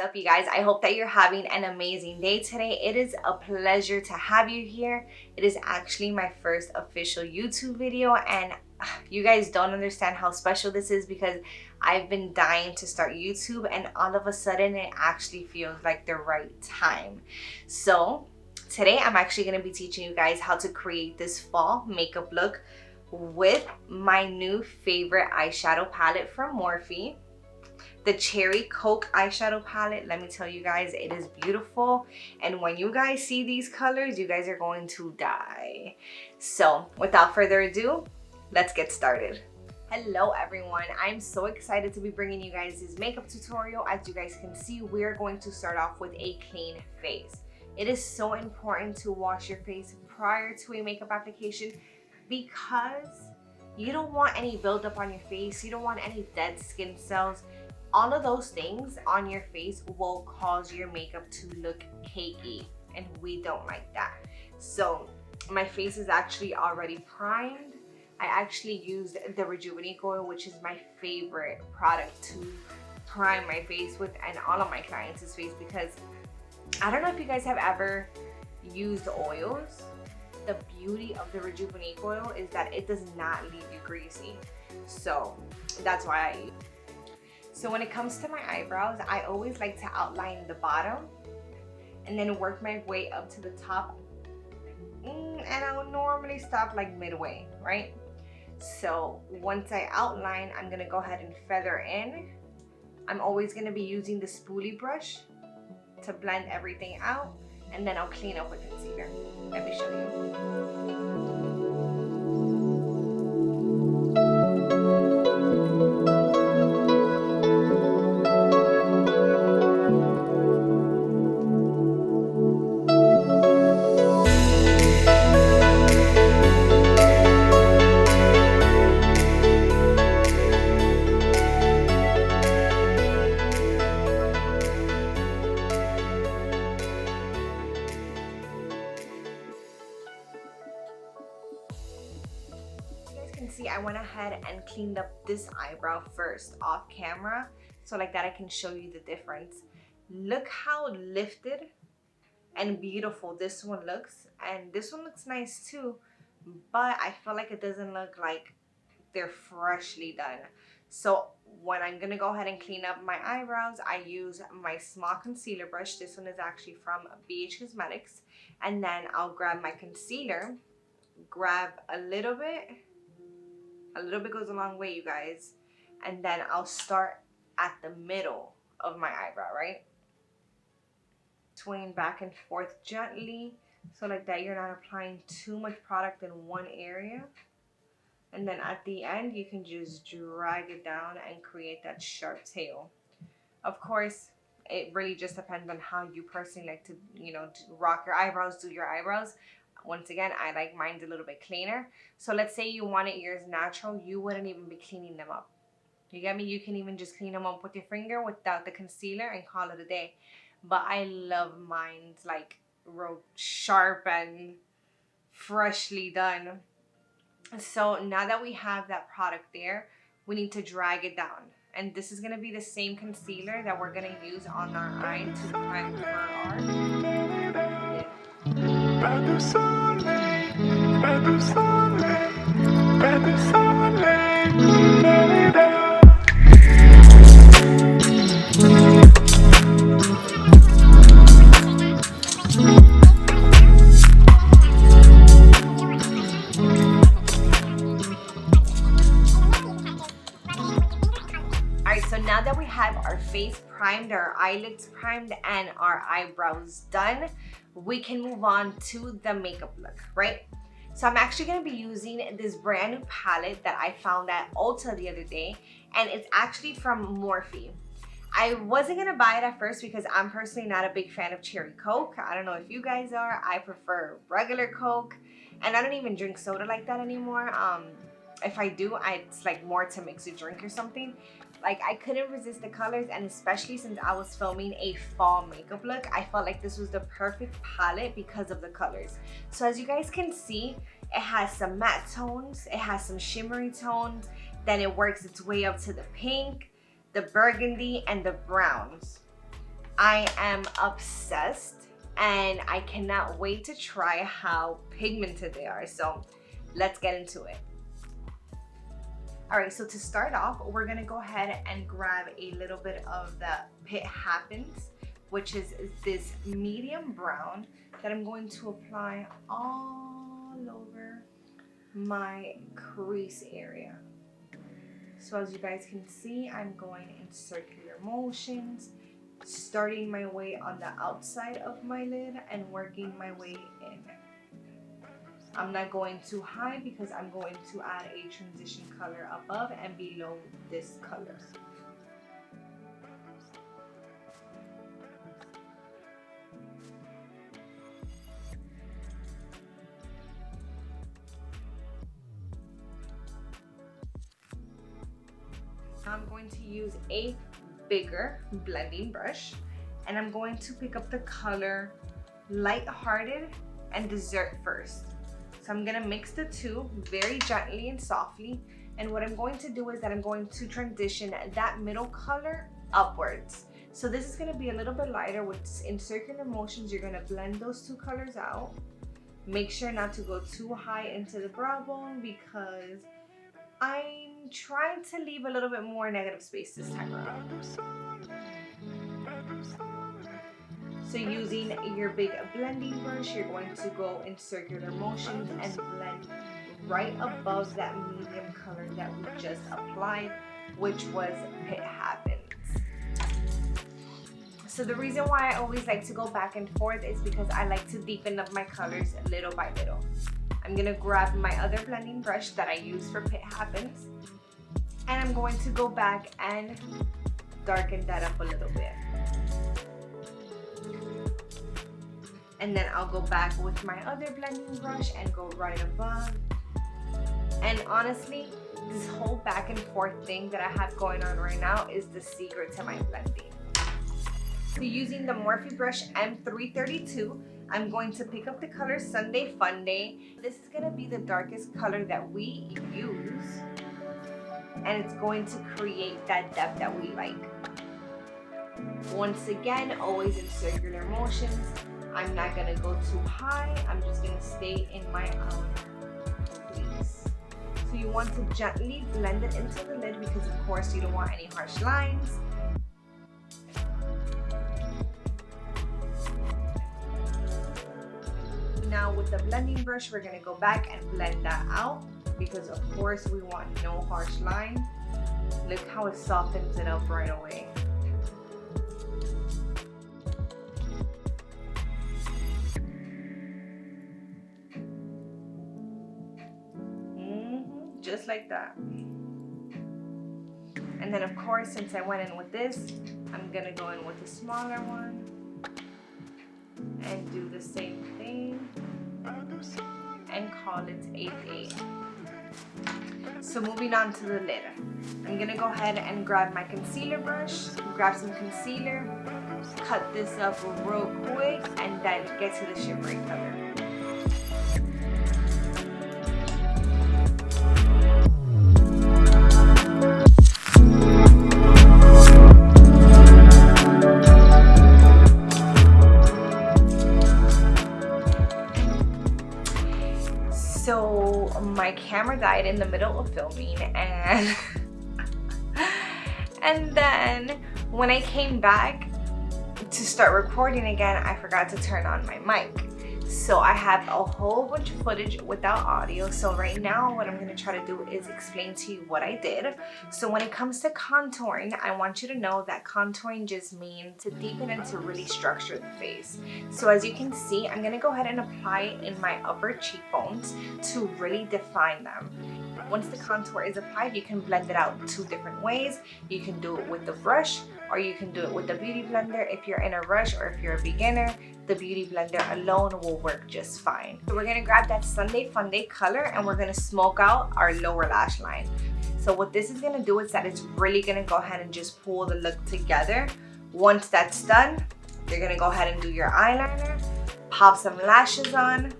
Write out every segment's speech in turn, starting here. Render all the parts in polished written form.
up, you guys? I hope that you're having an amazing day today. It is a pleasure to have you here. It is actually my first official YouTube video, and you guys don't understand how special this is because I've been dying to start YouTube, and all of a sudden it actually feels like the right time. So today I'm actually going to be teaching you guys how to create this fall makeup look with my new favorite eyeshadow palette from Morphe. The Cherry Coke eyeshadow palette, let me tell you guys, it is beautiful. And when you guys see these colors, you guys are going to die. So without further ado, let's get started. Hello everyone, I'm so excited to be bringing you guys this makeup tutorial. As you guys can see, we're going to start off with a clean face. It is so important to wash your face prior to a makeup application because you don't want any buildup on your face. You don't want any dead skin cells. All of those things on your face will cause your makeup to look cakey, and we don't like that. So my face is actually already primed. I actually used the Rejuvenate oil, which is my favorite product to prime my face with and all of my clients' face, because I don't know if you guys have ever used oils. The beauty of the Rejuvenate oil is that it does not leave you greasy. So that's why I use. So when it comes to my eyebrows, I always like to outline the bottom and then work my way up to the top. And I'll normally stop like midway, right? So once I outline, I'm gonna go ahead and feather in. I'm always gonna be using the spoolie brush to blend everything out, and then I'll clean up with concealer. Let me show you. See, I went ahead and cleaned up this eyebrow first off camera, so like that I can show you the difference. Look how lifted and beautiful this one looks, and this one looks nice too, but I feel like it doesn't look like they're freshly done. So when I'm gonna go ahead and clean up my eyebrows, I use my small concealer brush. This one is actually from BH Cosmetics, and then I'll grab my concealer, grab a little bit goes a long way, you guys. And then I'll start at the middle of my eyebrow, right? Swing back and forth gently, so like that you're not applying too much product in one area. And then at the end, you can just drag it down and create that sharp tail. Of course, it really just depends on how you personally like to, rock your eyebrows, do your eyebrows. Once again, I like mine a little bit cleaner. So let's say you wanted yours natural, you wouldn't even be cleaning them up. You get me? You can even just clean them up with your finger without the concealer and call it a day. But I love mine like real sharp and freshly done. So now that we have that product there, we need to drag it down. And this is going to be the same concealer that we're going to use on our eye to prime for our Pas de soleil, pas de soleil, pas de soleil, da-da-da. Alright, so now that we have our face primed, our eyelids primed, and our eyebrows done, we can move on to the makeup look, right? So I'm actually going to be using this brand new palette that I found at Ulta the other day, and it's actually from Morphe. I wasn't going to buy it at first because I'm personally not a big fan of Cherry Coke. I don't know if you guys are. I prefer regular Coke, and I don't even drink soda like that anymore. If I do, it's like more to mix a drink or something. Like, I couldn't resist the colors, and especially since I was filming a fall makeup look, I felt like this was the perfect palette because of the colors. So as you guys can see, it has some matte tones, it has some shimmery tones, then it works its way up to the pink, the burgundy, and the browns. I am obsessed and I cannot wait to try how pigmented they are. So let's get into it. All right, so to start off, we're gonna go ahead and grab a little bit of the It Happens, which is this medium brown that I'm going to apply all over my crease area. So as you guys can see, I'm going in circular motions, starting my way on the outside of my lid and working my way in. I'm not going too high because I'm going to add a transition color above and below this color. Now I'm going to use a bigger blending brush and I'm going to pick up the color Lighthearted and Dessert first. So I'm gonna mix the two very gently and softly, and what I'm going to do is that I'm going to transition that middle color upwards. So this is gonna be a little bit lighter. In circular motions, you're gonna blend those two colors out. Make sure not to go too high into the brow bone because I'm trying to leave a little bit more negative space this time around. So using your big blending brush, you're going to go in circular motions and blend right above that medium color that we just applied, which was It Happens. So the reason why I always like to go back and forth is because I like to deepen up my colors little by little. I'm gonna grab my other blending brush that I use for It Happens, and I'm going to go back and darken that up a little bit. And then I'll go back with my other blending brush and go right above. And honestly, this whole back and forth thing that I have going on right now is the secret to my blending. So using the Morphe brush M332, I'm going to pick up the color Sunday Funday. This is gonna be the darkest color that we use, and it's going to create that depth that we like. Once again, always in circular motions. I'm not gonna go too high. I'm just gonna stay in my outer crease. So you want to gently blend it into the lid because of course you don't want any harsh lines. Now with the blending brush, we're gonna go back and blend that out because of course we want no harsh line. Look how it softens it up right away. Just like that. And then of course, since I went in with this, I'm gonna go in with a smaller one and do the same thing and call it a day. So moving on to the lid, I'm gonna go ahead and grab my concealer brush, grab some concealer, cut this up real quick, and then get to the shimmery color. So my camera died in the middle of filming, and then when I came back to start recording again, I forgot to turn on my mic. So I have a whole bunch of footage without audio. So right now what I'm going to try to do is explain to you what I did. So when it comes to contouring, I want you to know that contouring just means to deepen and to really structure the face. So as you can see, I'm going to go ahead and apply it in my upper cheekbones to really define them. Once the contour is applied, you can blend it out two different ways. You can do it with the brush, or you can do it with the beauty blender. If you're in a rush or if you're a beginner, the beauty blender alone will work just fine. So we're gonna grab that Sunday Funday color and we're gonna smoke out our lower lash line. So what this is gonna do is that it's really gonna go ahead and just pull the look together. Once that's done, you're gonna go ahead and do your eyeliner, pop some lashes on.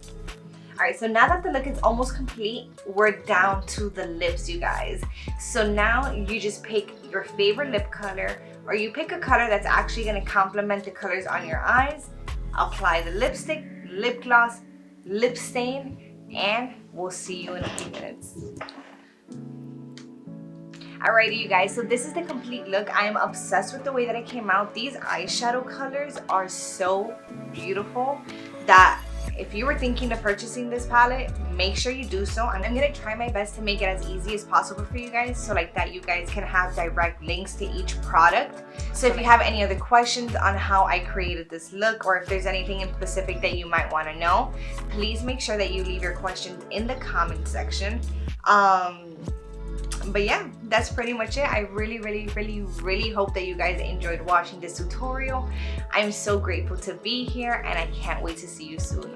All right, so now that the look is almost complete, we're down to the lips, you guys. So now you just pick your favorite lip color, or you pick a color that's actually going to complement the colors on your eyes. Apply the lipstick, lip gloss, lip stain, and we'll see you in a few minutes. Alrighty, you guys, so this is the complete look. I am obsessed with the way that it came out. These eyeshadow colors are so beautiful that if you were thinking of purchasing this palette, make sure you do so. And I'm gonna try my best to make it as easy as possible for you guys, so like that you guys can have direct links to each product. So if you have any other questions on how I created this look, or if there's anything in specific that you might want to know, please make sure that you leave your questions in the comment section. But yeah, that's pretty much it. I really hope that you guys enjoyed watching this tutorial. I'm so grateful to be here, and I can't wait to see you soon.